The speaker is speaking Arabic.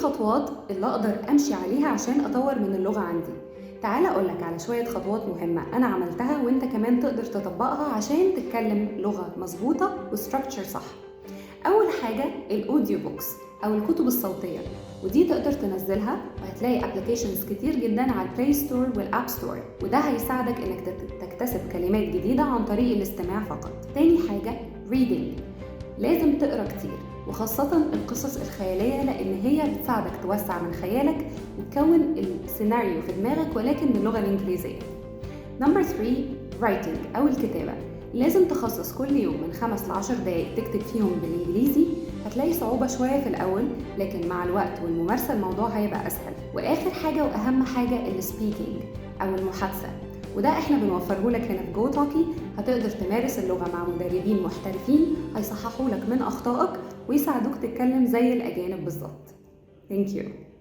الخطوات اللي أقدر أمشي عليها عشان أطور من اللغة عندي؟ تعال أقولك على شوية خطوات مهمة أنا عملتها وإنت كمان تقدر تطبقها عشان تتكلم لغة مظبوطة وستراكتشر صح. أول حاجة الأوديو بوكس أو الكتب الصوتية، ودي تقدر تنزلها وهتلاقي ابلكيشنز كتير جدا على البلاي ستور والاب ستور، وده هيساعدك إنك تكتسب كلمات جديدة عن طريق الاستماع فقط. تاني حاجة reading، لازم تقرأ كتير وخاصة القصص الخيالية لأن هي بتساعدك توسع من خيالك وتكون السيناريو في دماغك ولكن باللغة الإنجليزية. نمبر 3 writing أو الكتابة، لازم تخصص كل يوم من 5 ل 10 دقايق تكتب فيهم بالإنجليزي. هتلاقي صعوبة شوية في الأول لكن مع الوقت والممارسة الموضوع هيبقى أسهل. وآخر حاجة وأهم حاجة السبيكينج أو المحادثة، وده احنا بنوفره لك هنا في جو توكي. هتقدر تمارس اللغة مع مدربين محترفين هيصححوا لك من أخطائك ويساعدوك تتكلم زي الأجانب بالظبط. Thank you.